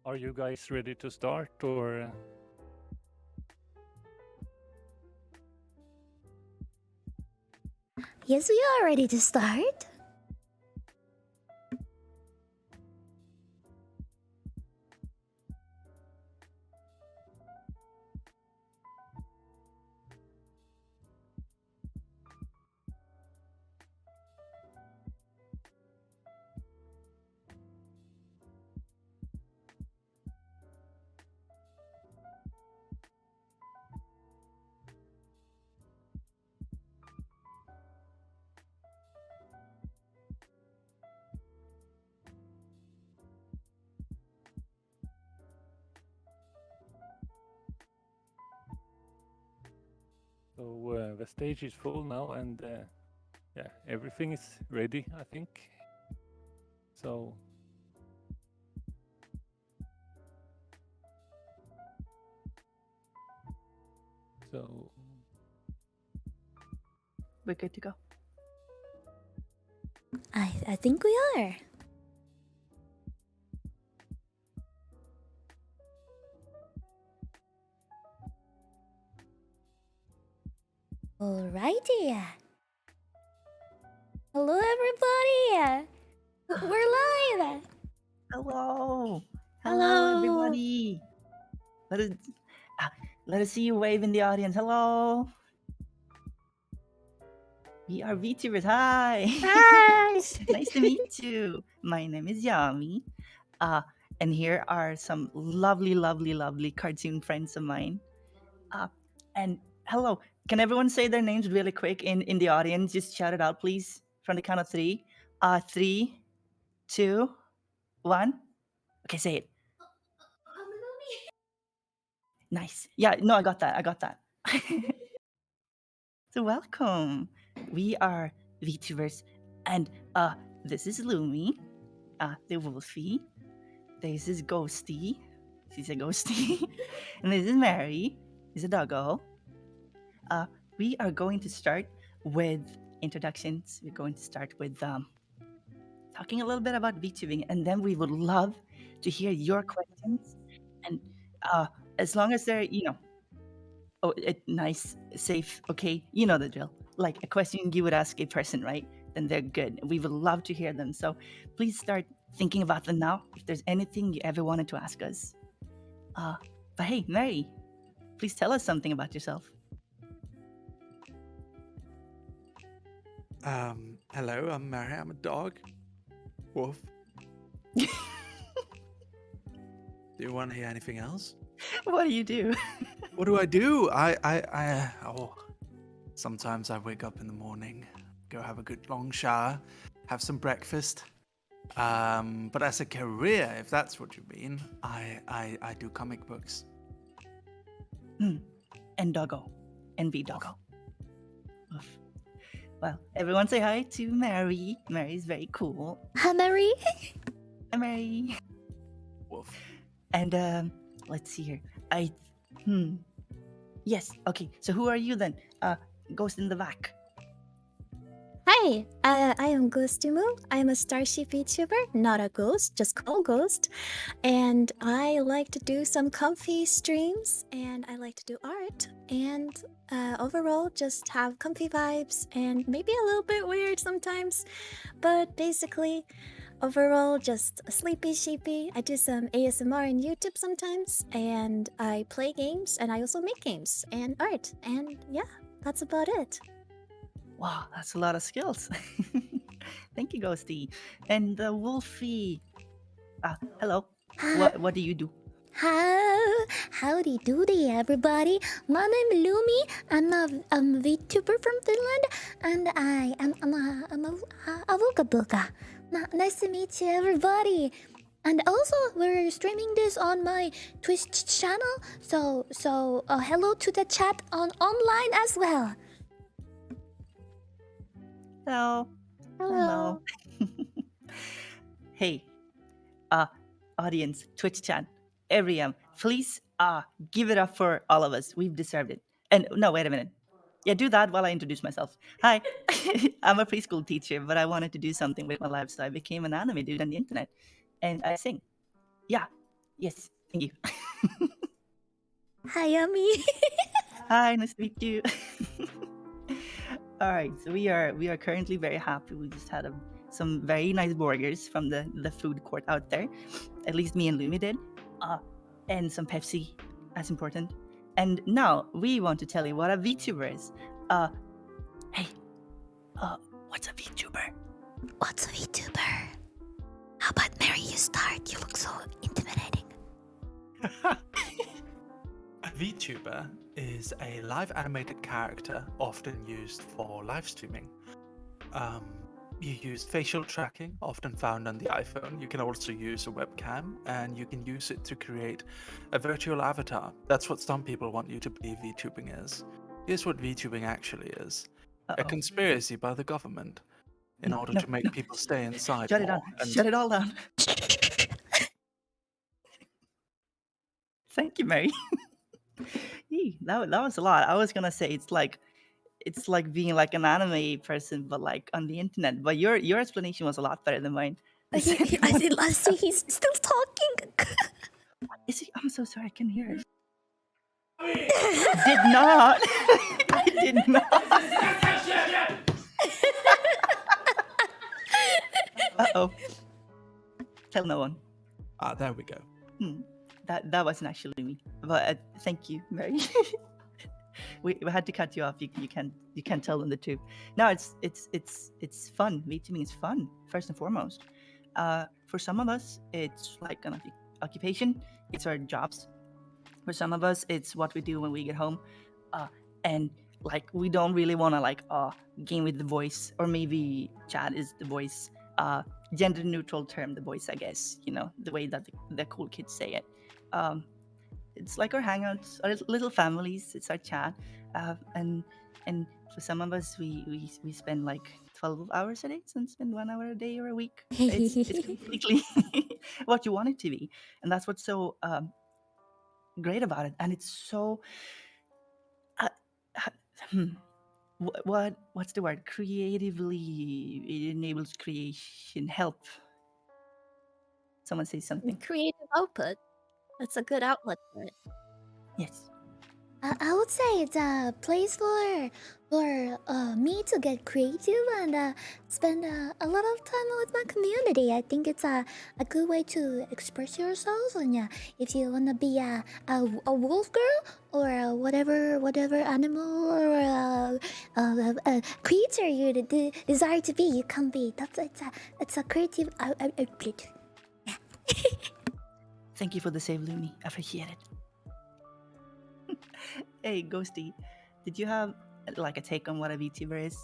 Are you guys ready to start or? Yes, we are ready to start. So the stage is full now, and yeah, everything is ready, I think. So so We're good to go. I think we are. Alrighty. Hello, everybody. We're live. Hello. Hello. Everybody. Let us see you wave in the audience. Hello. We are VTubers. Hi. Hi. Nice to meet you. My name is Yami. And here are some lovely cartoon friends of mine. And hello. Can everyone say their names really quick in the audience? Just shout it out, please, from the count of three. 3, 2, 1. Okay, say it. Nice. Yeah, no, I got that. So welcome. We are VTubers, and this is Lumi, the Wolfie. This is Ghosty. She's a ghosty. And this is Mary. She's a doggo. We are going to start with introductions. We're going to start with talking a little bit about VTubing, and then we would love to hear your questions. And as long as they're, nice, safe, okay, you know the drill. Like a question you would ask a person, right? Then they're good. We would love to hear them. So please start thinking about them now. If there's anything you ever wanted to ask us. But hey, Mary, please tell us something about yourself. Hello, I'm Mary. I'm a dog. Woof. Do you want to hear anything else? What do you do? What do I do? Sometimes I wake up in the morning, go have a good long shower, have some breakfast. But as a career, if that's what you mean, I do comic books. And doggo. And be doggo. Oof. Well, everyone say hi to Mary. Mary's very cool. Hi, Mary. Hi, Mary. Woof. And let's see here. Yes. Okay. So who are you then? Ghost in the back. Hi, I am Ghostimu. I am a Starship VTuber, not a ghost, just called Ghost. And I like to do some comfy streams, and I like to do art, and overall just have comfy vibes, and maybe a little bit weird sometimes, but basically, overall just a sleepy sheepy. I do some ASMR on YouTube sometimes, and I play games, and I also make games and art, and yeah, that's about it. Wow, that's a lot of skills. Thank you, Ghosty. And Wolfie. Hello. What do you do? Howdy doody, everybody. My name is Lumi. I'm a VTuber from Finland, and I'm a Vuka Buka. Nice to meet you, everybody. And also, we're streaming this on my Twitch channel, so hello to the chat online as well. Hello. Hello. Hey, audience, Twitch chat, everyone, please give it up for all of us. We've deserved it. And no, wait a minute. Yeah, do that while I introduce myself. Hi, I'm a preschool teacher, but I wanted to do something with my life, so I became an anime dude on the internet, and I sing. Yeah, Yes, thank you. Hi, Yummy. Hi, nice to meet you. All right, so we are currently very happy. We just had some very nice burgers from the food court out there. At least me and Lumi did, and some Pepsi, as important. And now we want to tell you what a VTuber is. Hey, what's a VTuber? What's a VTuber? How about Mary, you start? You look so intimidating. A VTuber is a live animated character often used for live streaming. You use facial tracking, often found on the iPhone. You can also use a webcam, and you can use it to create a virtual avatar. That's what some people want you to believe VTubing is. Here's what VTubing actually is: a Uh-oh. conspiracy by the government in order No, to make no. people stay inside Shut it more. down. And Shut it all down. Thank you, Mary. That was a lot. I was gonna say it's like being like an anime person, but like on the internet. But your explanation was a lot better than mine. I see he's still talking. Is he? I'm so sorry. I can hear it. I did not. I did not. Uh-oh. Tell no one. there we go. That wasn't actually me. But thank you, Mary. we had to cut you off. You can't tell them the truth. No, it's fun. VTubing is fun first and foremost. For some of us, it's like an occupation. It's our jobs. For some of us, it's what we do when we get home, and like we don't really want to like game with the voice, or maybe chat is the voice. Gender neutral term, the voice, I guess. You know, the way that the cool kids say it. It's like our hangouts, our little families. It's our chat, and for some of us, we spend like 12 hours a day, some spend 1 hour a day or a week. It's completely what you want it to be, and that's what's so great about it. And it's so what's the word? Creatively, it enables creation. Help. Someone say something. Creative output. That's a good outlet for it. Yes. I would say it's a place for me to get creative and spend a lot of time with my community. I think it's a good way to express yourselves. And yeah, if you wanna be a wolf girl or whatever animal or a creature you desire to be, you can be. It's a creative outlet. Yeah. Thank you for the save, Lumi. I appreciate it. Hey, Ghosty, did you have like a take on what a VTuber is?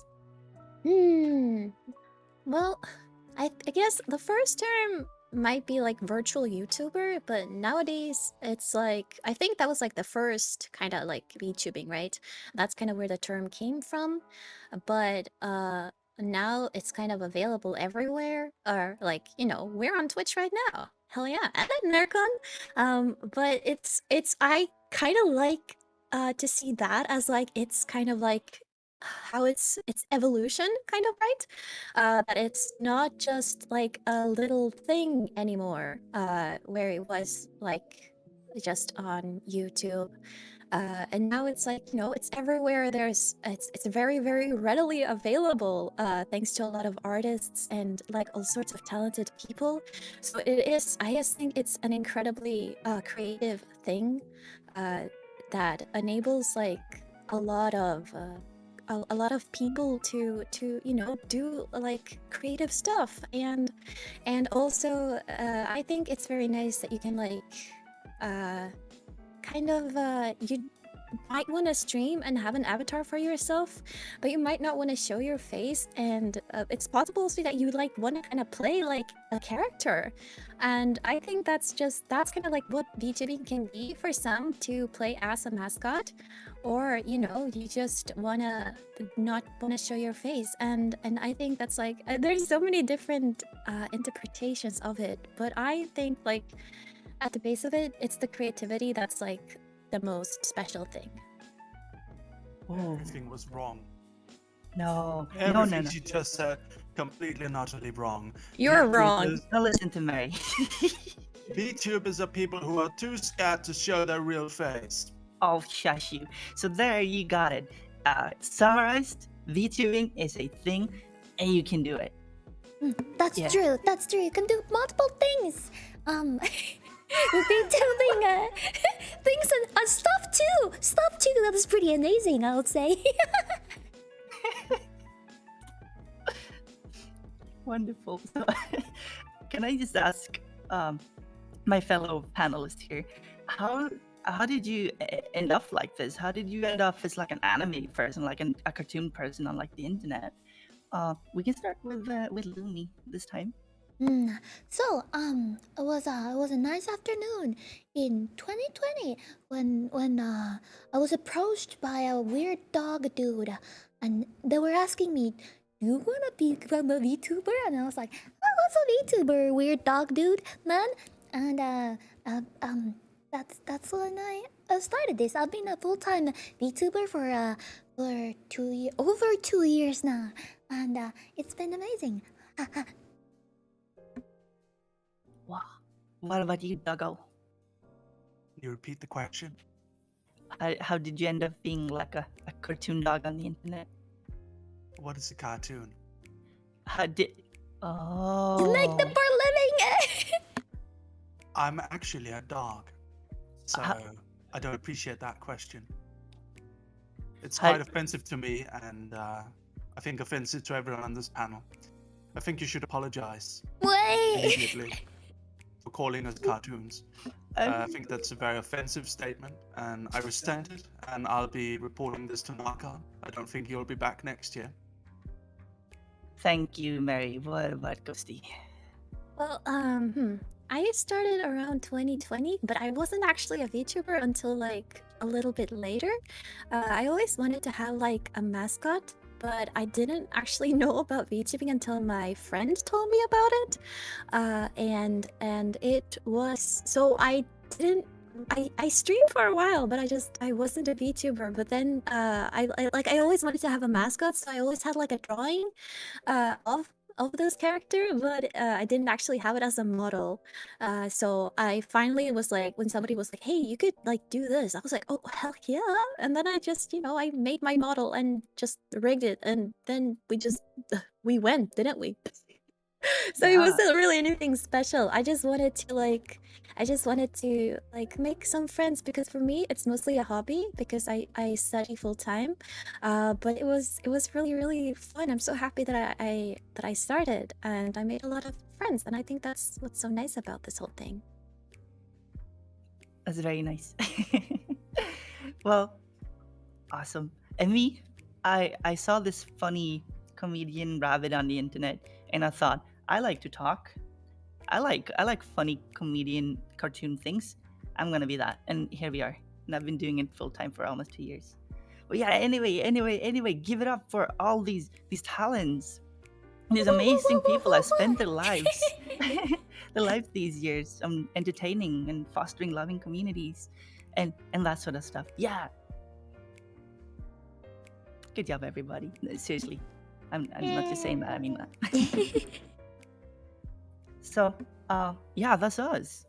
Well, I guess the first term might be like virtual YouTuber, but nowadays it's like I think that was like the first kind of like VTubing, right? That's kind of where the term came from. But now it's kind of available everywhere. Or like, you know, we're on Twitch right now. Hell yeah, and at Närcon. But it's I kind of like to see that as like it's kind of like how it's evolution, kind of, right? That it's not just like a little thing anymore, where it was like just on YouTube. And now it's like, you know, it's everywhere. It's very, very readily available, thanks to a lot of artists and like all sorts of talented people. So it is, I just think it's an incredibly creative thing that enables like a lot of people to you know, do like creative stuff. And also I think it's very nice that you can like kind of you might want to stream and have an avatar for yourself, but you might not want to show your face. And it's possible also that you like want to kind of play like a character. And I think that's kind of like what VTubing can be for some, to play as a mascot, or you know, you just wanna not want to show your face. And I think that's like there's so many different interpretations of it, but I think like at the base of it, it's the creativity that's like the most special thing. Oh Everything was wrong. no, Everything she just said, completely and utterly wrong. You're wrong. Now listen to Mary. VTubers are people who are too scared to show their real face. I'll shush you. So there, you got it. Summarized, VTubing is a thing, and you can do it. That's Yeah. true. That's true. You can do multiple things. VTubing things and stuff too. Stuff too. That is pretty amazing, I would say. Wonderful. So, can I just ask my fellow panelists here, how did you end up like this? How did you end up as like an anime person, like a cartoon person on like the internet? We can start with Lumi this time. So it was a nice afternoon in 2020 when I was approached by a weird dog dude, and they were asking me, "Do you wanna become a VTuber?" And I was like, "Oh, what's a VTuber, weird dog dude, man?" And that's when I started this. I've been a full-time VTuber for over 2 years now, and it's been amazing. Wow. What about you, Doggo? Can you repeat the question? How did you end up being like a cartoon dog on the internet? What is a cartoon? How did... Oh. You make them for a living. I'm actually a dog, so I don't appreciate that question. It's quite offensive to me, and I think offensive to everyone on this panel. I think you should apologize Wait. immediately for calling us cartoons. I think that's a very offensive statement, and I resent it, and I'll be reporting this to Närcon. I don't think you'll be back next year. Thank you, Mary. What about Ghosty? Well, I started around 2020, but I wasn't actually a VTuber until like a little bit later. I always wanted to have like a mascot, but I didn't actually know about VTubing until my friend told me about it. And it was so I streamed for a while, but I wasn't a VTuber. But then I always wanted to have a mascot, so I always had like a drawing of this character, but I didn't actually have it as a model. So I finally was like, when somebody was like, "Hey, you could like do this," I was like, "Oh hell yeah!" And then I just, I made my model and just rigged it, and then we went, didn't we? So it wasn't really anything special. I just wanted to make some friends, because for me it's mostly a hobby because I study full time. But it was really, really fun. I'm so happy that I started, and I made a lot of friends, and I think that's what's so nice about this whole thing. That's very nice. Well, awesome. And me, I saw this funny comedian rabbit on the internet, and I thought, I like to talk. I like funny comedian cartoon things. I'm gonna be that, and here we are. And I've been doing it full time for almost 2 years. But yeah, anyway, give it up for all these talents. These amazing people have spent their lives these years entertaining and fostering loving communities and that sort of stuff. Yeah. Good job, everybody. Seriously. I'm not just saying that, I mean that. So, yeah, that's us.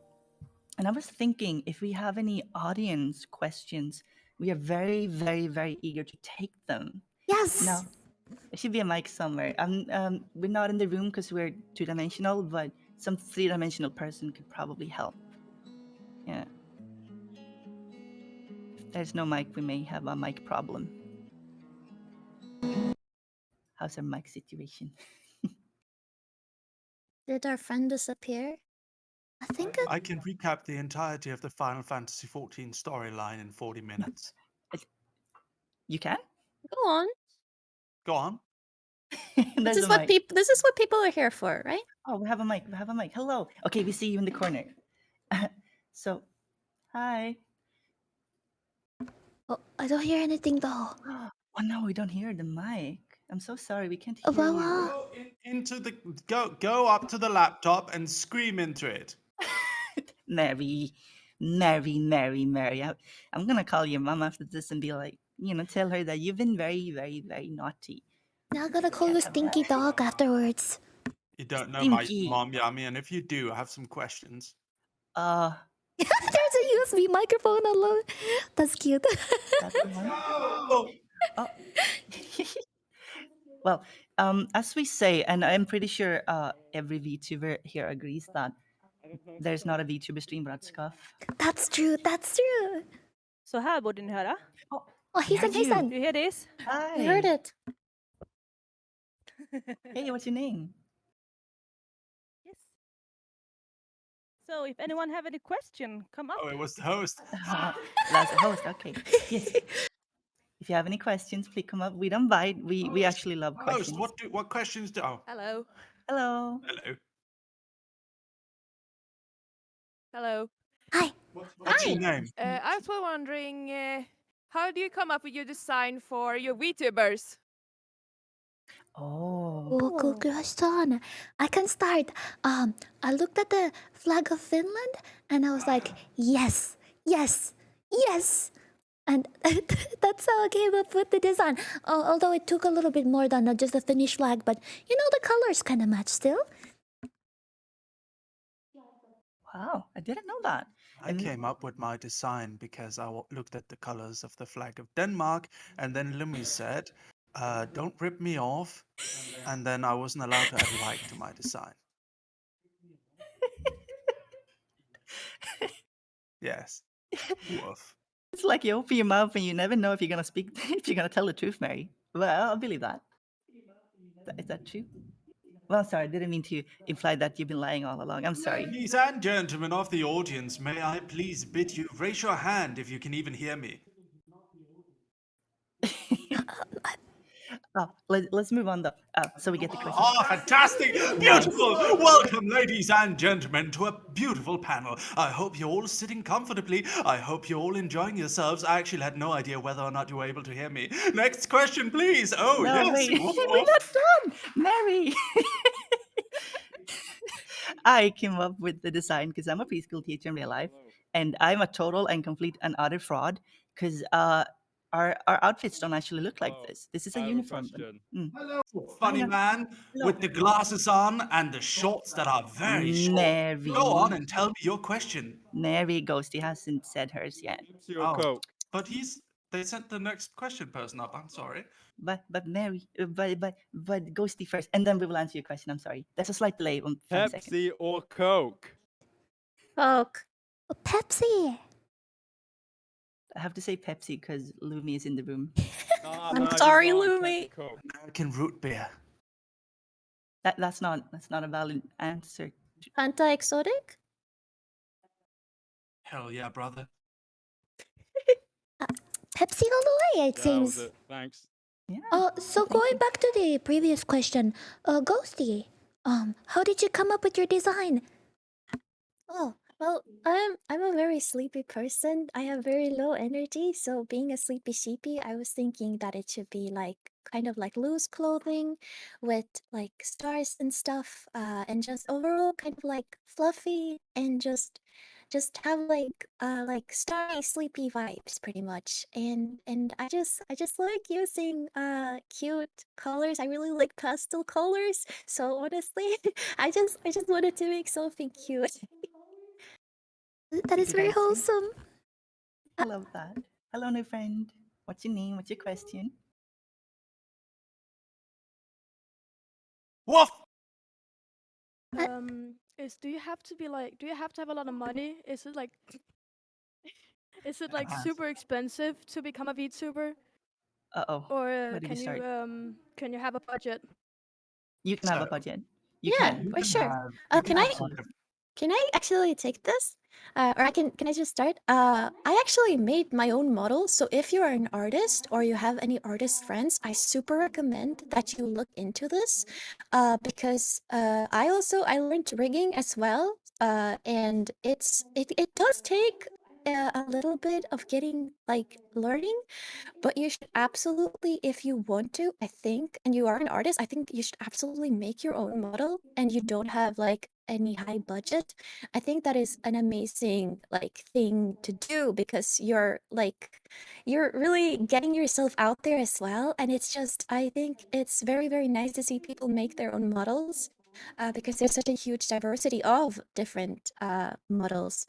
And I was thinking, if we have any audience questions, we are very, very, very eager to take them. Yes. Now, there should be a mic somewhere. We're not in the room because we're 2-dimensional, but some 3-dimensional person could probably help. Yeah. If there's no mic, we may have a mic problem. How's our mic situation? Did our friend disappear? I think I can recap the entirety of the Final Fantasy XIV storyline in 40 minutes. You can? Go on. Go on. This is what people are here for, right? Oh, we have a mic. Hello. Okay, we see you in the corner. So, hi. Oh, I don't hear anything though. Oh no, we don't hear the mic. I'm so sorry, we can't hear you. Go up to the laptop and scream into it. Mary. I'm gonna call your mom after this and be like, tell her that you've been very, very, very naughty. Now I'm gonna call you Stinky Dog afterwards. You don't know my mom, Yami, and if you do, I have some questions. There's a USB microphone alone. That's cute. That's the one. Oh. Well, as we say, and I'm pretty sure every VTuber here agrees that there's not a VTuber stream without Scuff. That's true. That's true. Så här borde ni höra. Oh, he's heard you. amazing. Do you hear this? Hi. We heard it. Hey, what's your name? Yes. So if anyone have any question, come up. Oh, it was the host. That's a host. Okay. Yes. If you have any questions, please come up. We don't bite. We actually love questions. Host, what questions do? Oh, Hello. Hello. hello. Hello. Hi. What's your name? I was wondering, how do you come up with your design for your VTubers? Oh. Good question. I can start. I looked at the flag of Finland and I was like, yes, yes, yes. And that's how I came up with the design. Although it took a little bit more than just a Finnish flag, but you know, the colors kind of match still. Wow, I didn't know that. I came up with my design because I looked at the colors of the flag of Denmark, and then Lumi said, "Don't rip me off," and then I wasn't allowed to add like to my design. Yes. Woof. It's like you open your mouth and you never know if you're gonna speak, if you're gonna tell the truth, Mary. Well, I'll believe that. Is that true? Well, sorry, I didn't mean to imply that you've been lying all along. I'm sorry. Ladies and gentlemen of the audience, may I please bid you raise your hand if you can even hear me? Let's move on though. So we get the question. Oh, fantastic! Beautiful! Welcome, ladies and gentlemen, to a beautiful panel. I hope you're all sitting comfortably. I hope you're all enjoying yourselves. I actually had no idea whether or not you were able to hear me. Next question, please. Oh, No, yes. wait, Woof, we're woof. not done, Mary. I came up with the design because I'm a preschool teacher in real life, and I'm a total and complete and utter fraud because our outfits don't actually look like this. This is a uniform. Funny Hello. man with the glasses on and the shorts that are very short. Mary. Go on and tell me your question. Mary Ghosty hasn't said hers yet. Oh, but they sent the next question person up. I'm sorry. But Mary, but Ghosty first, and then we will answer your question. I'm sorry. There's a slight delay on 5 seconds. Pepsi or Coke? Coke. Pepsi. I have to say Pepsi because Lumi is in the room. I'm sorry, Lumi. American root beer. That's not a valid answer. Fanta Exotic? Hell yeah, brother. Pepsi all the way, it seems. Thanks. Yeah. So going back to the previous question, Ghosty, how did you come up with your design? Oh, well, I'm a very sleepy person. I have very low energy, so being a sleepy sheepy, I was thinking that it should be like kind of like loose clothing with like stars and stuff, and just overall kind of like fluffy and just have like starry sleepy vibes pretty much. And I just like using cute colors. I really like pastel colors, so honestly I just wanted to make something cute. That is very wholesome. I love that. Hello, new friend. What's your name? What's your question? Woof! Do you have to have a lot of money? Is it like super expensive to become a VTuber? Uh-oh. Or Where did you start? can you have a budget? You can have a budget. You Yeah, can. for sure. Can I actually take this? Or can I just start? I actually made my own model. So if you are an artist or you have any artist friends, I super recommend that you look into this. Because I learned rigging as well. And it does take a little bit of getting like learning, but you should absolutely, if you want to, I think, and you are an artist, I think you should absolutely make your own model and you don't have like any high budget. I think that is an amazing like thing to do because you're really getting yourself out there as well. And it's just, I think it's very, very nice to see people make their own models. because there's such a huge diversity of different models.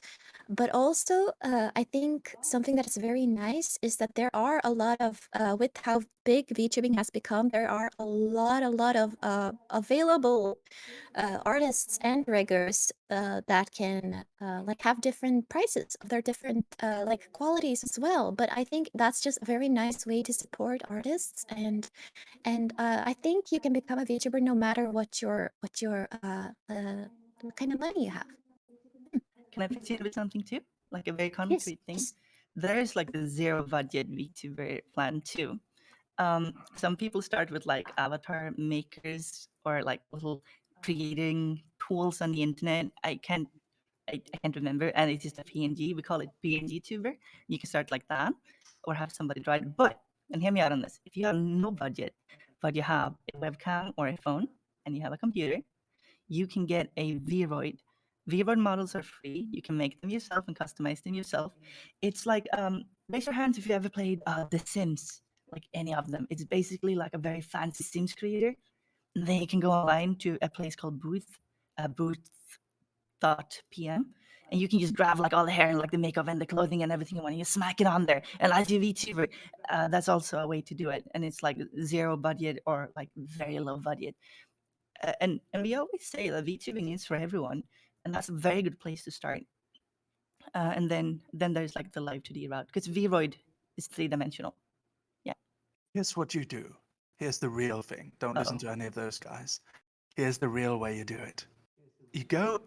But also, I think something that is very nice is that there are a lot of, with how big VTubing has become, there are a lot of available artists and riggers that can like have different prices of their different like qualities as well. But I think that's just a very nice way to support artists, and I think you can become a VTuber no matter what kind of money you have. Can I pitch in with something too? Like a very Yes, concrete thing. yes. There is like the zero budget VTuber plan too. Some people start with like avatar makers or like little creating tools on the internet. I can't remember, and it's just a PNG. We call it PNG tuber. You can start like that, or have somebody draw it. But and hear me out on this: if you have no budget, but you have a webcam or a phone, and you have a computer, you can get a Vroid. Vroid models are free. You can make them yourself and customize them yourself. It's like raise your hands if you ever played The Sims, like any of them. It's basically like a very fancy Sims creator. And then you can go online to a place called Booth.pm, and you can just grab like all the hair and like the makeup and the clothing and everything you want. And you smack it on there, and as your VTuber, that's also a way to do it. And it's like zero budget or like very low budget. And we always say that VTubing is for everyone, and that's a very good place to start. And then there's like the live 2D route because Vroid is 3-dimensional. Yeah. Here's what you do. Here's the real thing. Don't listen to any of those guys. Here's the real way you do it. You go,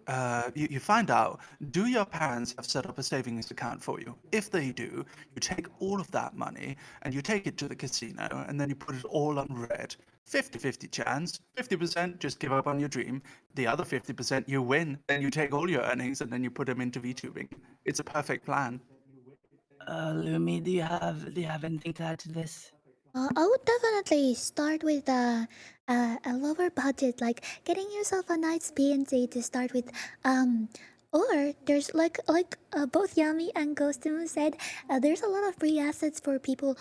you find out, do your parents have set up a savings account for you? If they do, you take all of that money and you take it to the casino and then you put it all on red. 50-50 chance, 50% just give up on your dream, the other 50% you win, then you take all your earnings and then you put them into VTubing. It's a perfect plan. Lumi, do you have anything to add to this? I would definitely start with a lower budget, like getting yourself a nice PNC to start with. Or there's like both Yami and Ghostimu said, there's a lot of free assets for people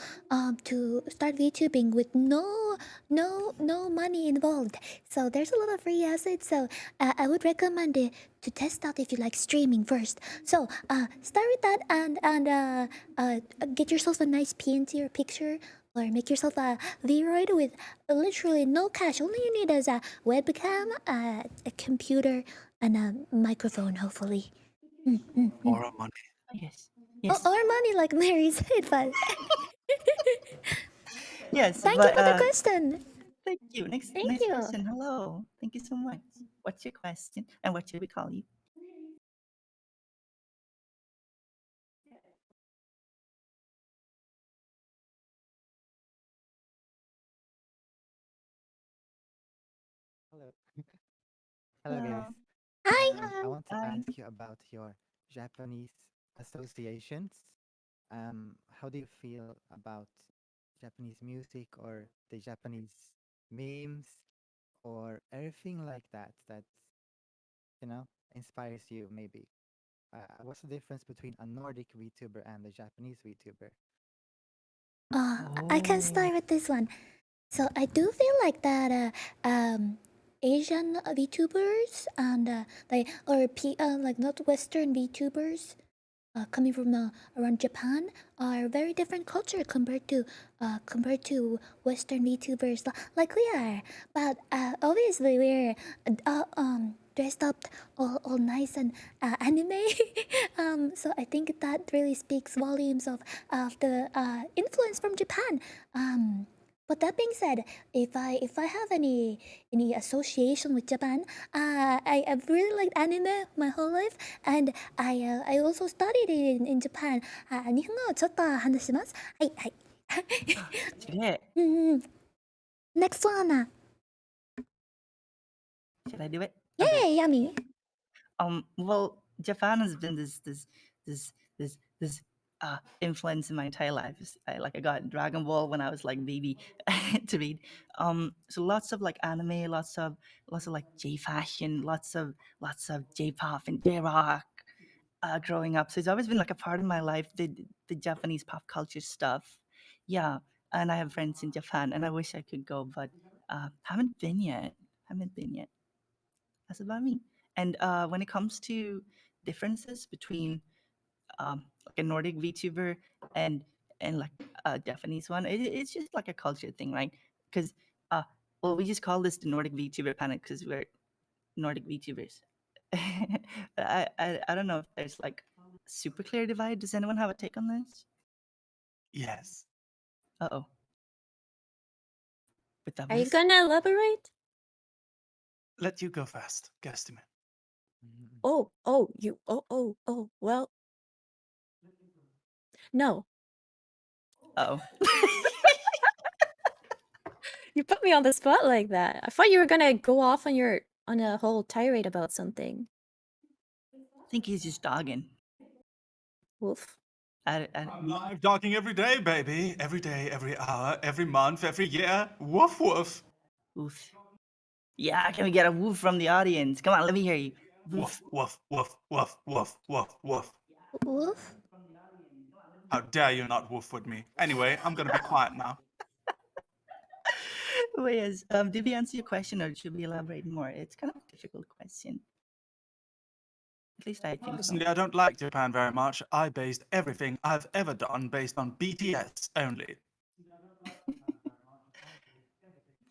to start VTubing with no money involved. So there's a lot of free assets. So I would recommend it to test out if you like streaming first. So start with that and get yourself a nice PNC or picture, or make yourself a Vroid with literally no cash. Only you need is a webcam, a computer, and a microphone, hopefully. Or a money. Yes. Yes. Or money, like Mary said, but Yes. thank but, you for the question. Thank you. Next Thank you. person. Hello. Thank you so much. What's your question? And what should we call you? Hello. Hello, guys. Hi. I want to Hi. ask you about your Japanese associations. How do you feel about Japanese music or the Japanese memes or everything like that that inspires you maybe? What's the difference between a Nordic VTuber and a Japanese VTuber? I can start with this one. So I do feel like that Asian VTubers and like not Western VTubers coming from around Japan are very different culture compared to Western VTubers like we are. But obviously we're dressed up all nice and anime. So I think that really speaks volumes of the influence from Japan. But that being said, if I have any association with Japan, I've really liked anime my whole life, and I also studied it in Japan. 日本語をちょっと話します。はいはい。Today. Next one. Should I do it? Yay, Yummy. Well, Japan has been this influence in my entire life. I got Dragon Ball when I was like baby to read. So lots of like anime, lots of like J fashion, lots of J pop and J rock. Growing up, so it's always been like a part of my life. The Japanese pop culture stuff, yeah. And I have friends in Japan, and I wish I could go, but haven't been yet. Haven't been yet. That's about me. And when it comes to differences between like a Nordic VTuber and like a Japanese one, it's just like a culture thing, right? Because well, we just call this the Nordic VTuber panic because we're Nordic VTubers. I don't know if there's like super clear divide. Does anyone have a take on this? Yes. Uh-oh. With that Are you voice? gonna elaborate? Let you go first, Ghostman. Oh, well, no. Uh-oh. You put me on the spot like that. I thought you were gonna go off on a whole tirade about something. I think he's just dogging. Woof. I'm live dogging every day, baby. Every day, every hour, every month, every year. Woof woof. Oof. Yeah, can we get a woof from the audience? Come on, let me hear you. Woof woof woof woof woof woof woof. Woof. How dare you not woof with me? Anyway, I'm gonna be quiet now. Wait, did we answer your question or should we elaborate more? It's kind of a difficult question. At least I think so. Personally, I don't like Japan very much. I based everything I've ever done based on BTS only.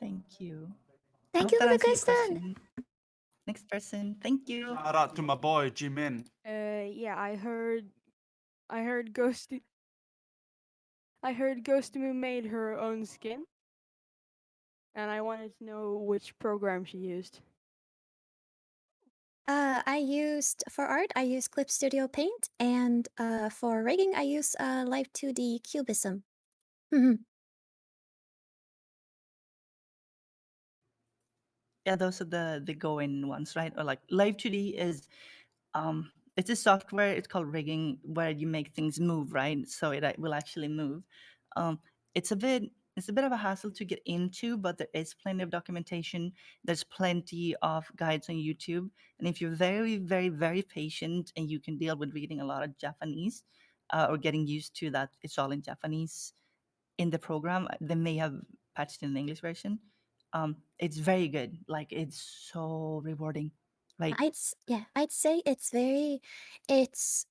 Thank you. Thank Hope you that for the answered your question. question. Next person. Thank you. Shout out to my boy Jimin. Yeah, I heard Ghosty. I heard Ghostimu made her own skin, and I wanted to know which program she used. I used for art. I use Clip Studio Paint, and for rigging, I use Live 2D Cubism. Yeah, those are the go-in ones, right? Or like Live 2D is it's a software. It's called rigging, where you make things move, right? So it will actually move. Um, it's a bit of a hassle to get into, but there is plenty of documentation. There's plenty of guides on YouTube, and if you're very, very, very patient and you can deal with reading a lot of Japanese or getting used to that, it's all in Japanese in the program. They may have patched in the English version. It's very good. Like it's so rewarding. Like I'd say it's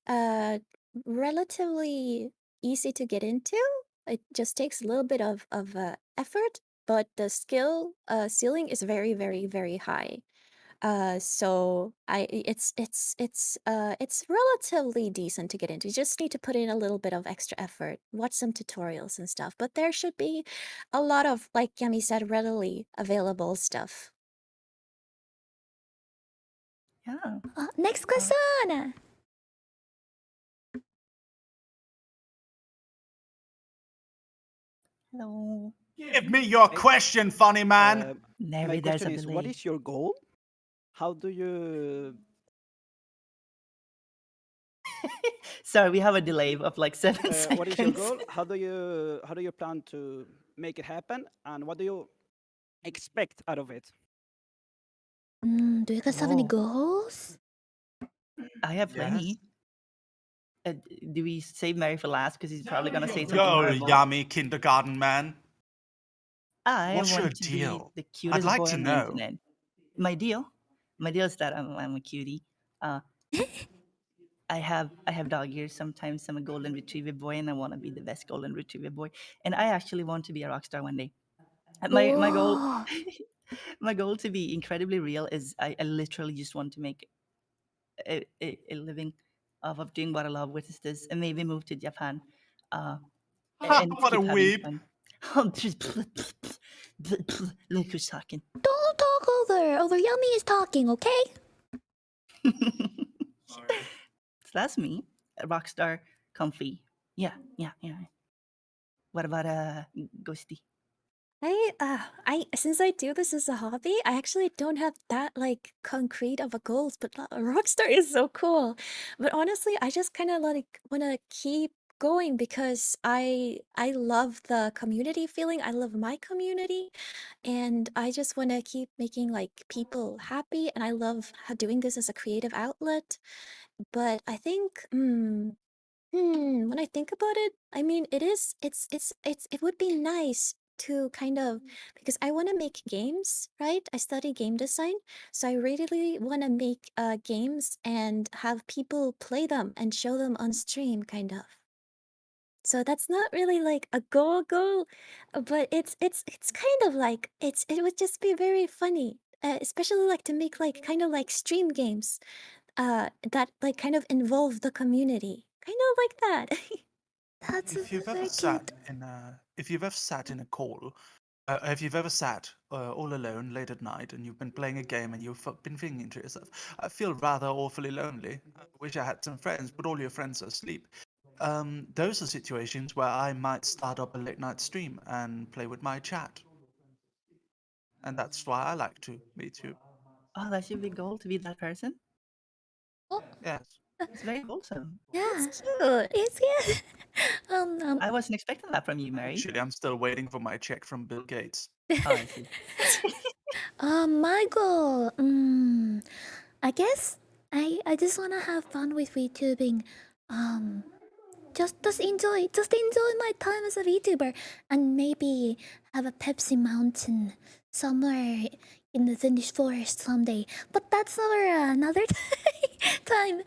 relatively easy to get into. It just takes a little bit of effort, but the skill ceiling is very, very, very high. So it's relatively decent to get into. You just need to put in a little bit of extra effort, watch some tutorials and stuff. But there should be a lot of, like Yami said, readily available stuff. yeah. Next question. Hello. Give me your question, funny man. Maybe My there's a question is, what delay. is your goal? How do you Sorry, we have a delay of like 7 seconds. what is your goal? How do you plan to make it happen? And what do you expect out of it? Do you guys have any Oh. goals? I have plenty. Do we save Mary for last? Because he's probably gonna say something Yo, horrible. yummy kindergarten man. I What's your want to deal? be the cutest like boy to on the know. internet. My deal is that I'm a cutie. I have dog ears. Sometimes I'm a golden retriever boy, and I want to be the best golden retriever boy. And I actually want to be a rock star one day. And my goal Oh. my goal to be incredibly real is I literally just want to make a living of doing what I love, which is this, and maybe move to Japan. And What a keep having weep. fun. Look who's talking. Don't talk over Yummy is talking, okay? Sorry. So that's me, rockstar, comfy. Yeah. What about Ghosty? I since I do this as a hobby, I actually don't have that like concrete of a goals, but Rockstar is so cool. But honestly, I just kind of like want to keep going because I love the community feeling. I love my community, and I just want to keep making like people happy. And I love doing this as a creative outlet. But I think, when I think about it, I mean, it would be nice to kind of, because I want to make games, right? I study game design, so I really want to make games and have people play them and show them on stream, kind of. So that's not really like a goal, but it's kind of like it would just be very funny, especially like to make like kind of like stream games, that like kind of involve the community, kind of like that. That's If you've ever very sat cute. in a, if you've ever sat in a call, if you've ever sat all alone late at night and you've been playing a game and you've been thinking to yourself, I feel rather awfully lonely. I wish I had some friends, but all your friends are asleep. Those are situations where I might start up a late night stream and play with my chat. And that's why I like to VTube. Oh, that should be goal to be that person. Yes. It's very wholesome. Yeah, That's cute. it's good. I wasn't expecting that from you, Mary. Actually, I'm still waiting for my check from Bill Gates. Oh, I see. My goal. I guess I just wanna have fun with VTubing. Just enjoy my time as a VTuber, and maybe have a Pepsi Mountain somewhere in the Finnish forest someday. But that's for another time.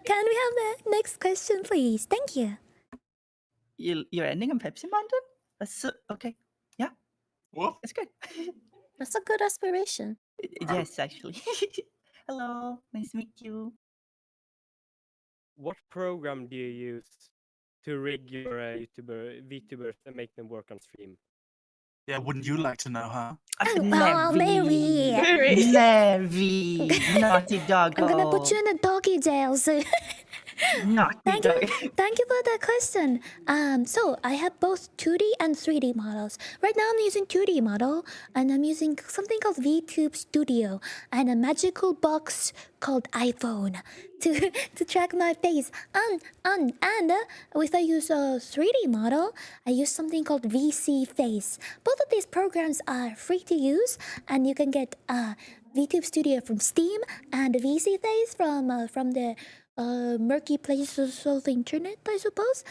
Can we have the next question, please? Thank you. You're ending on Pepsi Mountain? That's so, okay. Yeah, Whoa. it's good. That's a good aspiration. Yes, actually. Hello, nice to meet you. What program do you use to rig your VTubers and make them work on stream? Yeah, wouldn't you like to know, huh? Mary. Mary, naughty doggo. I'm gonna put you in a doggy jail soon. Naughty Thank you, dog. thank you for that question. So I have both 2D and 3D models. Right now I'm using 2D model, and I'm using something called VTube Studio and a magical box called iPhone to to track my face. And if I use a 3D model, I use something called VC Face. Both of these programs are free to use, and you can get VTube Studio from Steam and VC Face from the murky places of the internet, I suppose.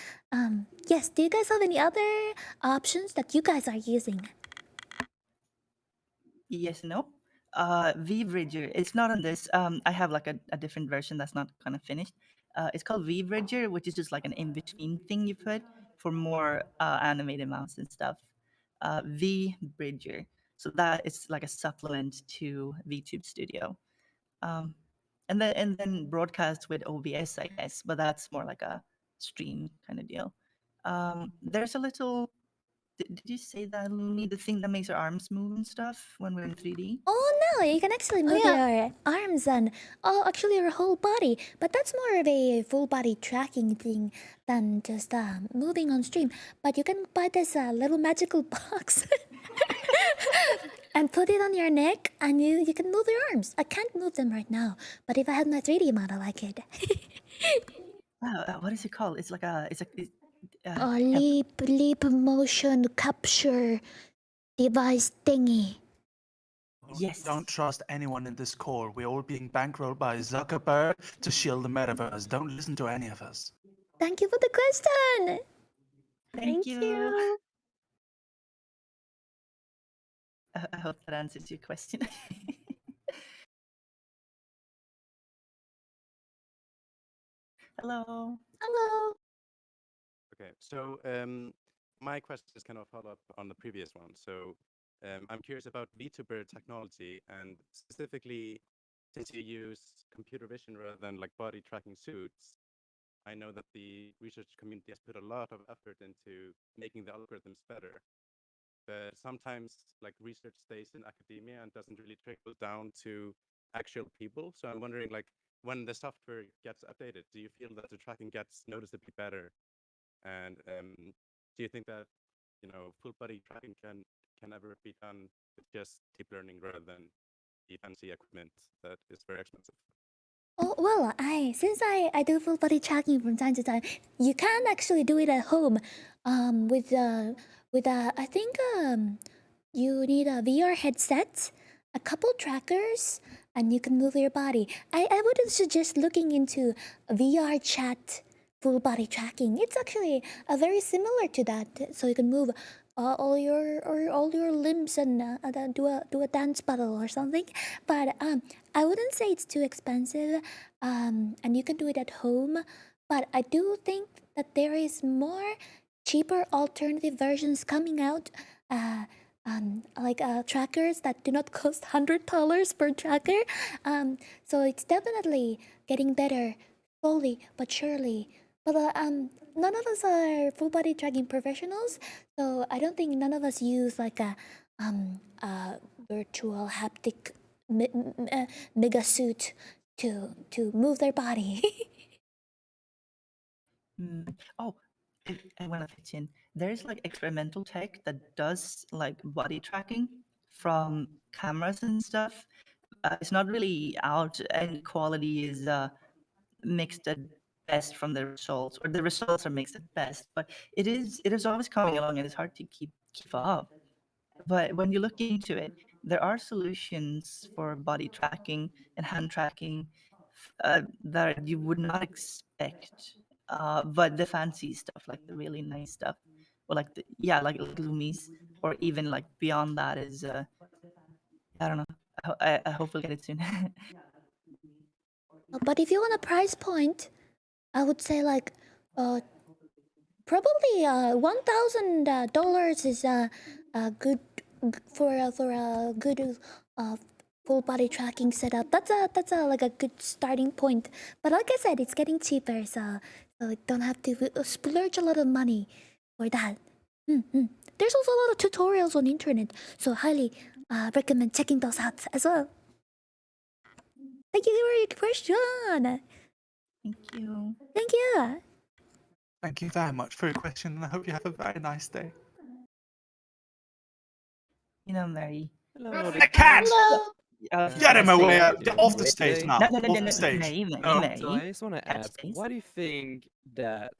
Yes, do you guys have any other options that you guys are using? Yes, no. VBridger. It's not on this. I have like a different version that's not kind of finished. It's called VBridger, which is just like an in-between thing you put for more animated mouse and stuff. VBridger. So that is like a supplement to VTube Studio. And then broadcast with OBS, I guess, but that's more like a stream kind of deal. There's a little. Did you say that, Lumi, the thing that makes our arms move and stuff when we're in 3D? Oh no, you can actually move your arms and actually your whole body. But that's more of a full body tracking thing than just moving on stream. But you can buy this little magical box and put it on your neck, and you can move your arms. I can't move them right now, but if I had my 3D model, I could. What is it called? It's like a leap motion capture device thingy. Yes. Don't trust anyone in this call. We're all being bankrolled by Zuckerberg to shield the metaverse. Don't listen to any of us. Thank you for the question. Thank you. I hope that answers your question. Hello. Hello. Okay, so my question is kind of follow up on the previous one. So I'm curious about VTuber technology, and specifically, since you use computer vision rather than like body tracking suits, I know that the research community has put a lot of effort into making the algorithms better. But sometimes like research stays in academia and doesn't really trickle down to actual people. So I'm wondering, like, when the software gets updated, do you feel that the tracking gets noticeably better? And do you think that, you know, full body tracking can ever be done with just deep learning rather than the fancy equipment that is very expensive? Oh well, since I do full body tracking from time to time, you can actually do it at home. With I think you need a VR headset, a couple trackers, and you can move your body. I wouldn't suggest looking into VR chat full body tracking. It's actually very similar to that, so you can move all your limbs and do a dance battle or something. But I wouldn't say it's too expensive. And you can do it at home. But I do think that there is more cheaper alternative versions coming out. Like trackers that do not cost $100 per tracker. So it's definitely getting better, slowly but surely. But none of us are full body tracking professionals, so I don't think none of us use like a virtual haptic mega suit to move their body. Oh, I want to fit in. There's like experimental tech that does like body tracking from cameras and stuff. It's not really out, and quality is mixed at best from the results, or the results are mixed at best. But it is always coming along, and it's hard to keep up. But when you look into it, there are solutions for body tracking and hand tracking that you would not expect. But the fancy stuff, like the really nice stuff, or like like Lumis, or even like beyond that is I don't know. I hope we'll get it soon. But if you want a price point, I would say like probably $1,000 is good for a good full body tracking setup. That's a like a good starting point. But like I said, it's getting cheaper, so like don't have to splurge a lot of money for that. There's also a lot of tutorials on the internet, so highly recommend checking those out as well. Thank you for your question. Thank you. Thank you. Thank you very much for your question, and I hope you have a very nice day. Mary. Hello, The cat! Get him away! Mary, Off the stage now. No, Off the stage. Mary. So I just want to Cat ask, stays. why do you think that?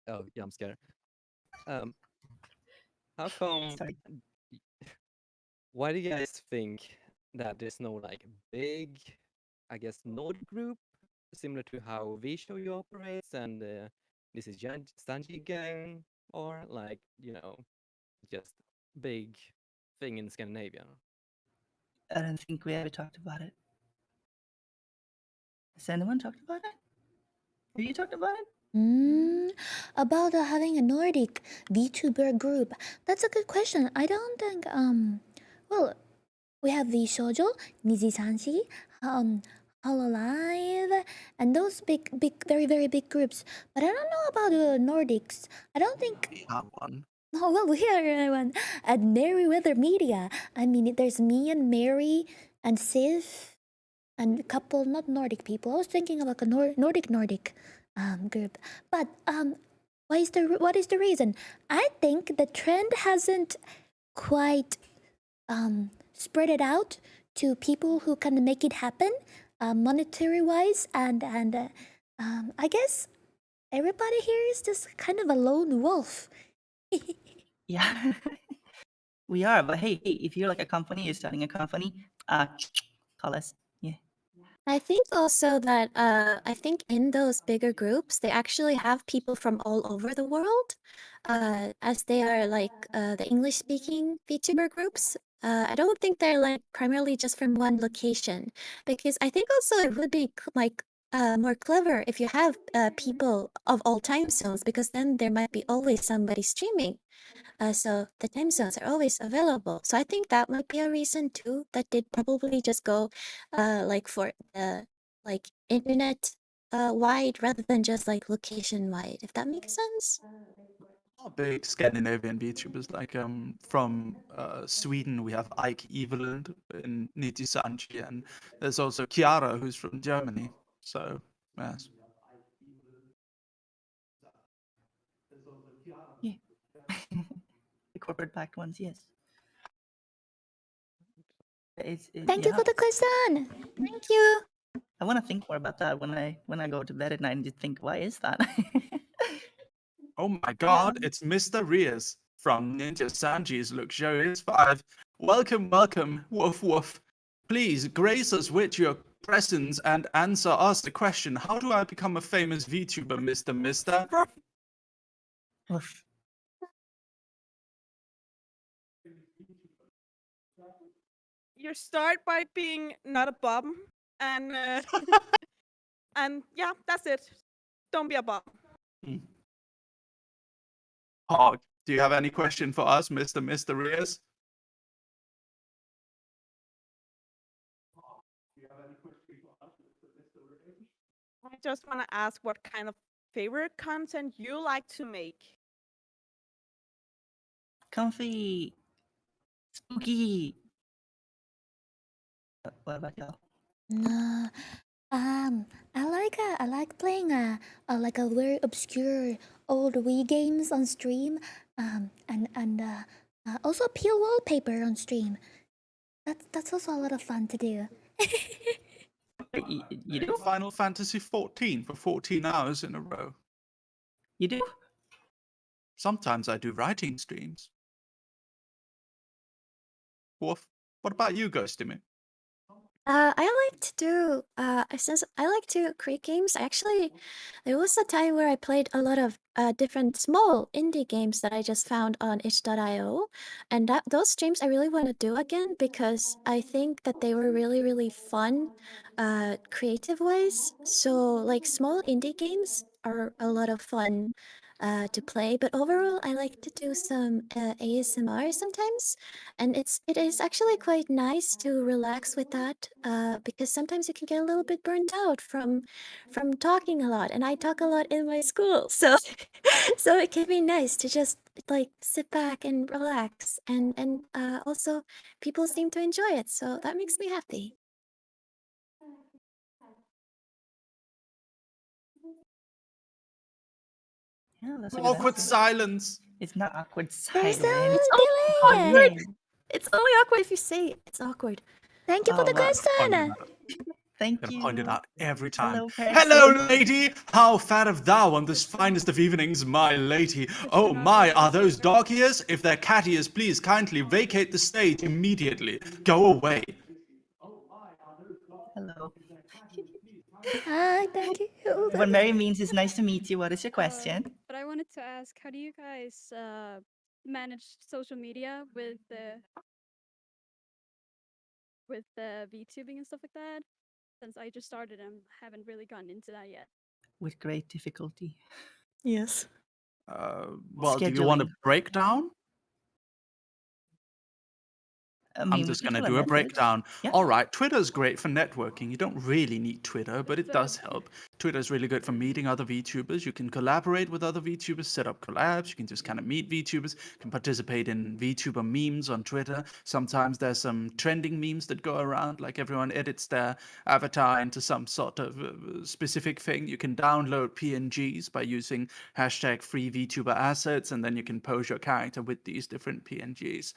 Oh, jump scare. How come? Sorry. Why do you guys think that there's no like big, I guess, node group similar to how VShow operates and this is Sanji gang, or like just big thing in Scandinavia? I don't think we ever talked about it. Has anyone talked about it? Have you talked about it? About having a Nordic VTuber group. That's a good question. I don't think well, we have the Shoujo, Nijisanshi, Hololive, and those big, very, very big groups. But I don't know about the Nordics. I don't think. We have one. Oh well, we are one at Merryweather Media. I mean, there's me and Mary and Siv and a couple not Nordic people. I was thinking of like a Nordic group. But what is the reason? I think the trend hasn't quite spread it out to people who can make it happen, monetary wise, and I guess everybody here is just kind of a lone wolf. Yeah, we are. But hey, if you're like a company, you're starting a company, call us. Yeah. I think also that I think in those bigger groups they actually have people from all over the world, as they are like the English-speaking VTuber groups. I don't think they're like primarily just from one location, because I think also it would be like more clever if you have people of all time zones, because then there might be always somebody streaming. So the time zones are always available. So I think that might be a reason too that did probably just go like for the like internet wide rather than just like location wide, if that makes sense. Big Scandinavian VTubers, like from Sweden, we have Ike Eveland and Niti Sanchi, and there's also Chiara, who's from Germany. So, yes. Yeah. The corporate backed ones, yes. Thank you for the question. Thank you. I want to think more about that when I go to bed at night and just think, why is that? Oh my god, it's Mr. Rias from Ninja Sanji's Luxurious 5. Welcome, welcome, woof woof. Please grace us with your presence and answer us the question, how do I become a famous VTuber, Mr. Mister? Woof. you start by being not a bum, and and yeah, that's it. Don't be a bum. Hog, do you have any question for us, Mr. Mysterious? I just want to ask what kind of favorite content you like to make. Comfy, spooky. What about y'all? No, I like playing like a very obscure old Wii games on stream. And also peel wallpaper on stream. That's also a lot of fun to do. You do? Final Fantasy 14 for 14 hours in a row. You do? Sometimes I do writing streams. Wolf, what about you, Ghostimi? I like to do since I like to create games. Actually, there was a time where I played a lot of different small indie games that I just found on itch.io, and those streams I really want to do again because I think that they were really fun, creative ways. So like small indie games are a lot of fun to play, but overall I like to do some ASMR sometimes, and it is actually quite nice to relax with that because sometimes you can get a little bit burned out from talking a lot, and I talk a lot in my school, so so it can be nice to just like sit back and relax, and also people seem to enjoy it, so that makes me happy. Yeah, that's a good Awkward answer. silence. It's not awkward There's silence. It's a delay. awkward. It's only awkward if you say it. It's awkward. Thank you for the Well, question. thank Gonna you. point it out every time. Hello, Hello, person. lady! How fareth thou on this finest of evenings, my lady? Oh my, are those dog ears? If they're cat ears, please kindly vacate the stage immediately. Go away. Hello. Hi, thank you. What Mary means is nice to meet you. What is your question? But I wanted to ask, how do you guys manage social media with VTubing and stuff like that? Since I just started and haven't really gotten into that yet. With great difficulty. Yes. Well, do you want a Scheduling. breakdown? I I'm mean, we just can going to do a do a message. breakdown. Yeah. All right, Twitter's great for networking. You don't really need Twitter, but it does help. Twitter's really good for meeting other VTubers. You can collaborate with other VTubers, set up collabs. You can just kind of meet VTubers. You can participate in VTuber memes on Twitter. Sometimes there's some trending memes that go around, like everyone edits their avatar into some sort of specific thing. You can download PNGs by using hashtag free VTuber assets, and then you can pose your character with these different PNGs.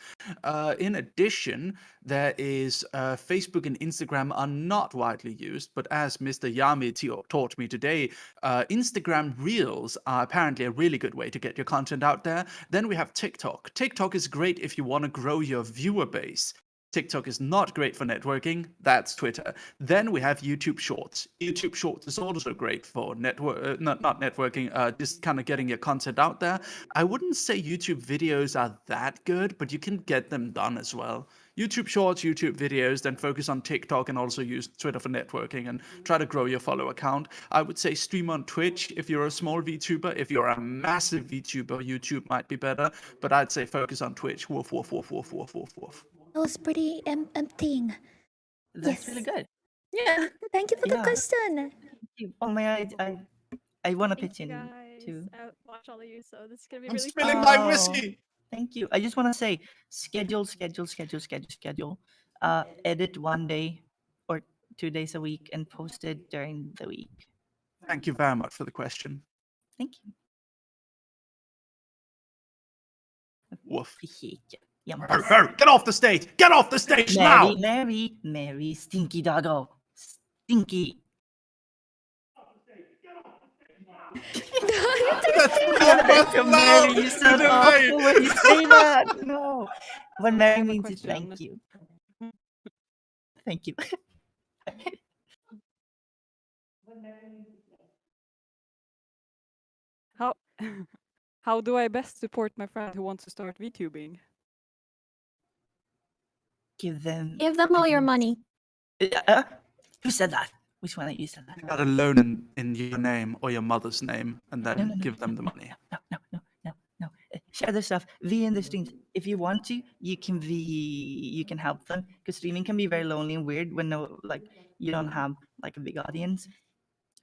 In addition, there is Facebook and Instagram are not widely used, but as Mr. Yami taught me today, Instagram Reels are apparently a really good way to get your content out there. Then we have TikTok. TikTok is great if you want to grow your viewer base. TikTok is not great for networking. That's Twitter. Then we have YouTube Shorts. YouTube Shorts is also great for not networking, just kind of getting your content out there. I wouldn't say YouTube videos are that good, but you can get them done as well. YouTube Shorts, YouTube videos, then focus on TikTok and also use Twitter for networking and try to grow your follower count. I would say stream on Twitch if you're a small VTuber. If you're a massive VTuber, YouTube might be better, but I'd say focus on Twitch. Woof, woof, woof, woof, woof, woof, woof. That was pretty emptying. That's Yes. really good. Yeah. Thank you for the Yeah. question. Oh my, I want to Thank pitch you in guys. too. I watch all of you, so this is gonna be I'm really spilling fun. my Oh, whiskey. Thank you. I just want to say schedule. Edit 1 day or 2 days a week and post it during the week. Thank you very much for the question. Thank you. Woof. Yeah. Get off the stage! Get off the stage now! Mary, stinky doggo. Stinky. Mary, you sound awful when you say that. No. What Mary means is thank you. Thank you. How how do I best support my friend who wants to start VTubing? give them all your money. Who said that? Which one of you said that? You got a loan in your name or your mother's name, and then No. give them the money. No. Share their stuff. Be in the streams. If you want to, you can help them, because streaming can be very lonely and weird when you don't have like a big audience.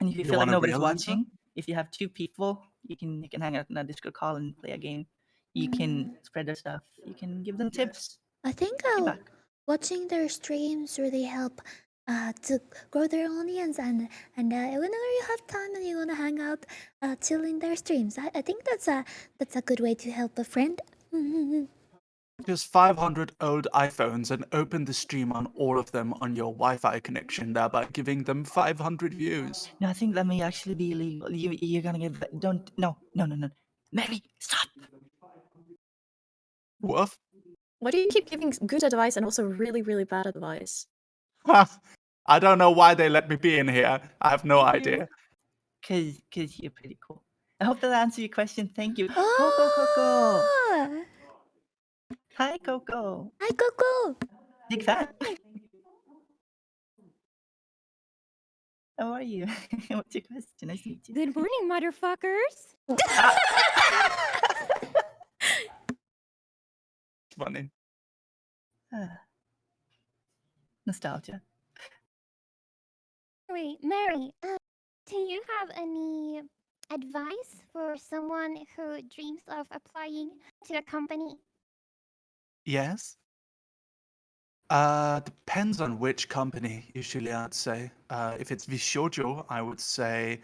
And if you feel like want a nobody's real answer? watching, if you have 2 people, you can hang out in a Discord call and play a game. You can spread their stuff. You can give them tips. I think Feedback. watching their streams really help to grow their audience, and whenever you have time and you want to hang out, chill in their streams. I think that's a good way to help a friend. Just 500 old iPhones and open the stream on all of them on your Wi-Fi connection, thereby giving them 500 views. No, I think that may actually be illegal. You're gonna get no. Mary, stop. What? Why do you keep giving good advice and also really, really bad advice? I don't know why they let me be in here. I have no idea. Cause you're pretty cool. I hope that answered your question. Thank you. Ah! Coco. Hi, Coco. Hi, Coco. Big fan. How are you? What's your question? Nice to meet you. Good morning, motherfuckers. Funny. Nostalgia. Wait, Mary, do you have any advice for someone who dreams of applying to a company? Yes? Depends on which company, usually I'd say. If it's Vishojo, I would say,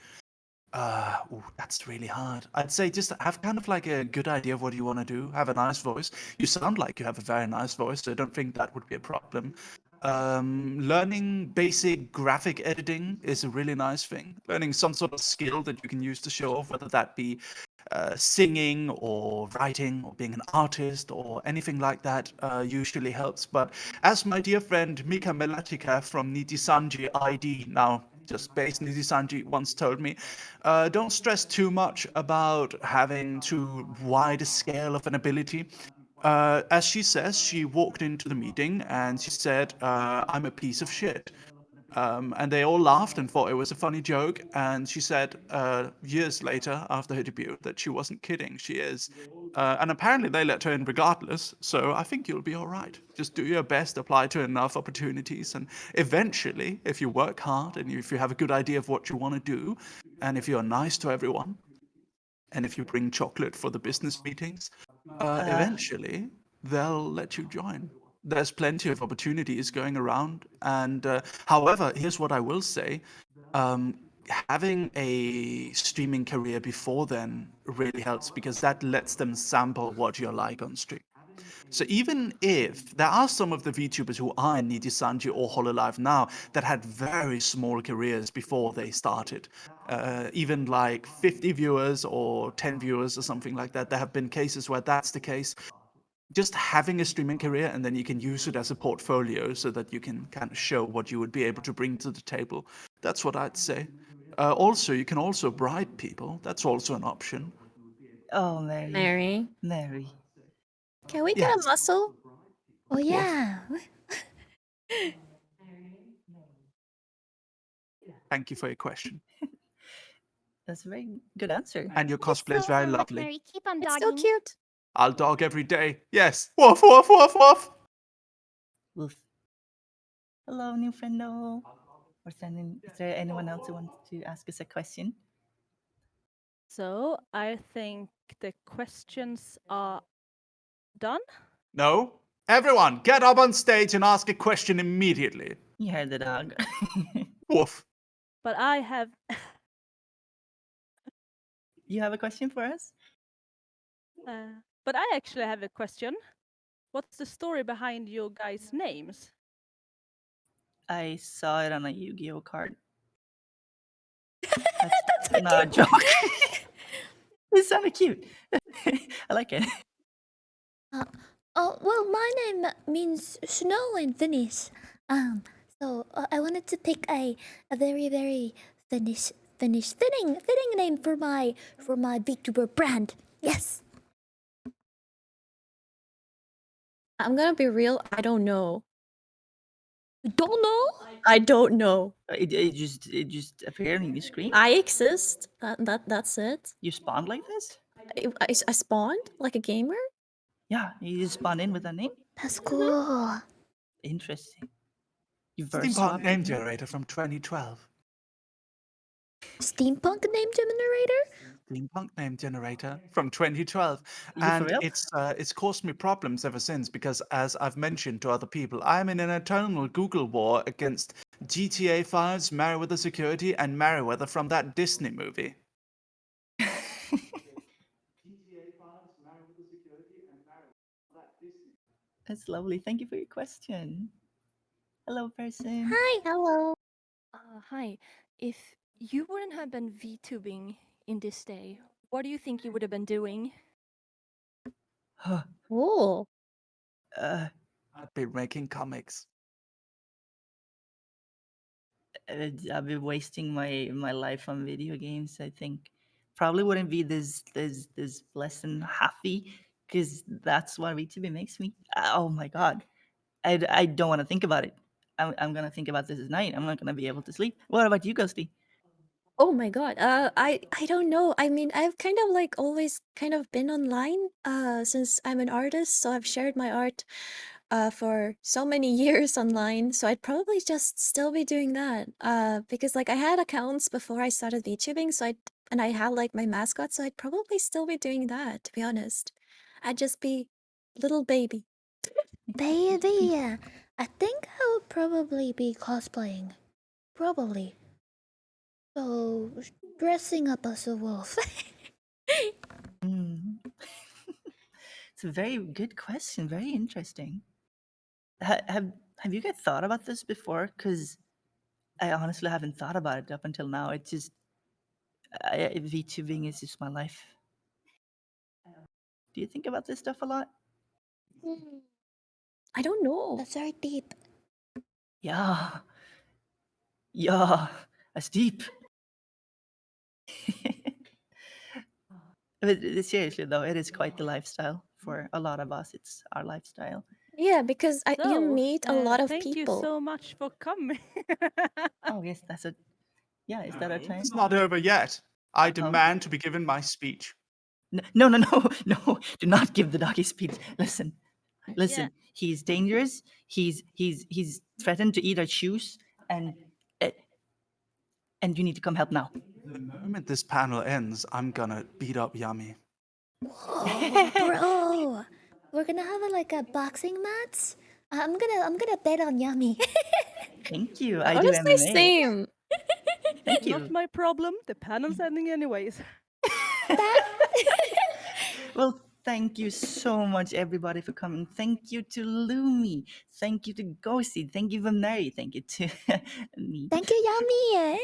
that's really hard. I'd say just have kind of like a good idea of what you want to do. Have a nice voice. You sound like you have a very nice voice, so I don't think that would be a problem. Learning basic graphic editing is a really nice thing. Learning some sort of skill that you can use to show off, whether that be singing or writing or being an artist or anything like that, usually helps. But as my dear friend Mika Melatika from Nitisanji ID, now just based Nitisanji, once told me, don't stress too much about having too wide a scale of an ability. As she says, she walked into the meeting and she said, I'm a piece of shit. And they all laughed and thought it was a funny joke. And she said years later, after her debut, that she wasn't kidding. She is. And apparently they let her in regardless. So I think you'll be all right. Just do your best, apply to enough opportunities. And eventually, if you work hard and if you have a good idea of what you want to do, and if you're nice to everyone, and if you bring chocolate for the business meetings, eventually they'll let you join. There's plenty of opportunities going around. And however, here's what I will say. Having a streaming career before then really helps, because that lets them sample what you're like on stream. So even if there are some of the VTubers who are in Nijisanji or Hololive now that had very small careers before they started, even like 50 viewers or 10 viewers or something like that, there have been cases where that's the case. Just having a streaming career, and then you can use it as a portfolio so that you can kind of show what you would be able to bring to the table. That's what I'd say. Also, you can also bribe people. That's also an option. Oh, Mary. Mary. Can we get a muscle? Oh yeah. Thank you for your question. That's a very good answer. And your cosplay is very lovely. Mary, keep on It's dogging. so cute. I'll dog every day. Yes. Woof, woof, woof, woof. Woof. Hello, new friendo. Is there anyone else who wants to ask us a question? So I think the questions are done. No. Everyone, get up on stage and ask a question immediately. You heard the dog. Woof. But I have. You have a question for us? But I actually have a question. What's the story behind your guys' names? I saw it on a Yu-Gi-Oh card. That's not a joke. It's kind of cute. I like it. Oh well, my name means snow in Finnish. So I wanted to pick a very very Finnish fitting name for my Vtuber brand. Yes. I'm gonna be real, I don't know. Don't know? I don't know. It just appeared on your screen. I exist. That's it. You spawned like this? I spawned like a gamer. Yeah, you just spawned in with that name. That's cool. Interesting. You Steampunk name generator from 2012. Steampunk name generator? Steampunk name generator from 2012, You for and real? it's caused me problems ever since because, as I've mentioned to other people, I'm in an eternal Google war against GTA 5's Merryweather security and Merryweather from that Disney movie. That's lovely. Thank you for your question. Hello, person. Hi. Hello. Hi. If you wouldn't have been VTubing in this day, what do you think you would have been doing? Oh. I'd be making comics. I've been wasting my life on video games. I think probably wouldn't be this blessed and happy because that's what VTuber makes me. Oh my god, I don't want to think about it. I'm gonna think about this at night. I'm not gonna be able to sleep. What about you, Ghosty? Oh my god. I don't know. I mean, I've kind of like always kind of been online since I'm an artist, so I've shared my art for so many years online, so I'd probably just still be doing that. Because like I had accounts before I started VTubing, and I had like my mascot, so I'd probably still be doing that, to be honest. I'd just be little baby. Baby. I think I would probably be cosplaying. Probably. So, dressing up as a wolf. It's a very good question. Very interesting. Have you guys thought about this before? Because I honestly haven't thought about it up until now. It's just VTubing is just my life. Do you think about this stuff a lot? I don't know. That's very deep. Yeah. Yeah. That's deep. But seriously though, it is quite the lifestyle for a lot of us. It's our lifestyle. Yeah, because you So, meet a lot of thank you people. so much for coming. Oh yes, that's a. Yeah, is that our time? It's not over yet. I demand to be given my speech. No, no! Do not give the doggy speech. Listen. Yeah. He's dangerous. He's threatened to eat our shoes, and you need to come help now. The moment this panel ends, I'm gonna beat up Yummy. Bro, we're gonna have like a boxing match. I'm gonna bet on Yummy. Thank you. I do Honestly, MMA. same. Thank you. Not my problem. The panel's ending anyways. Well, thank you so much, everybody, for coming. Thank you to Lumi. Thank you to Ghosty. Thank you for Mary. Thank you to me. Thank you, Yummy.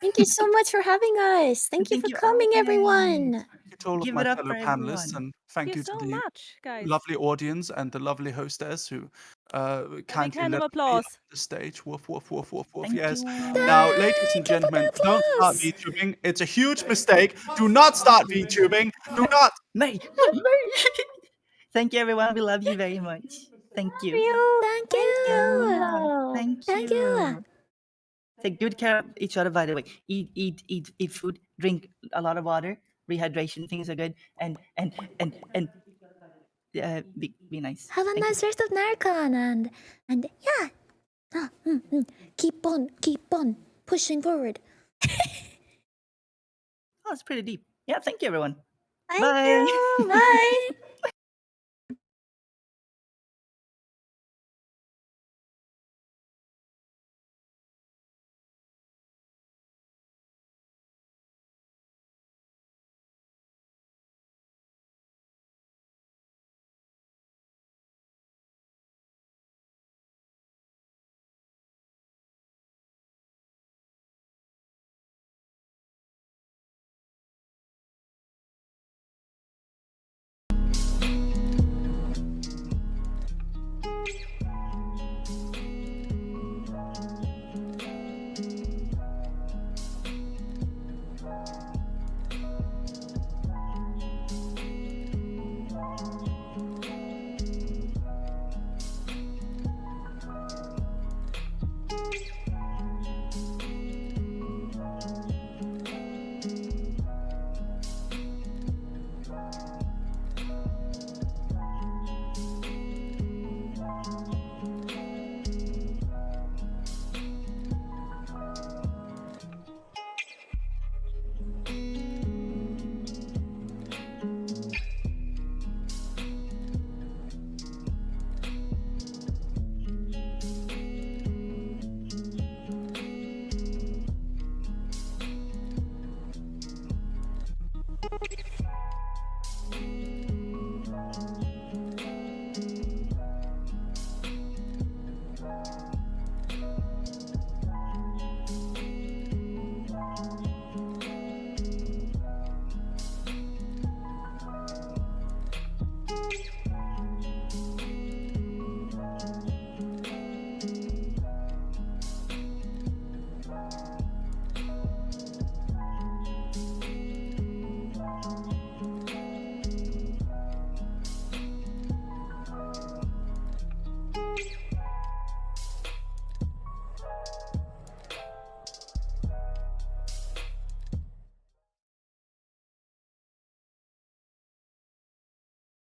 Thank you so much for having us. Thank you for coming, everyone. Thank you to all of Give my it up fellow for panelists, everyone. and thank you to the much, guys. lovely audience and the lovely hostess who kindly hand let of me applause. on the stage. Woof, woof, woof, woof, woof. Thank Yes. you. Now, ladies and gentlemen, don't start VTubing. It's a huge mistake. Do not start VTubing. Do not. Mary. Thank you, everyone. We love you very much. Thank you. Thank you. Thank Thank you. you. Take good care of each other, by the way. Eat food, drink a lot of water, rehydration, things are good, and be nice. Have a nice rest of Närcon and yeah. Keep on pushing forward. Oh, it's pretty deep. Yeah, thank you, everyone. Thank Bye. you. Bye.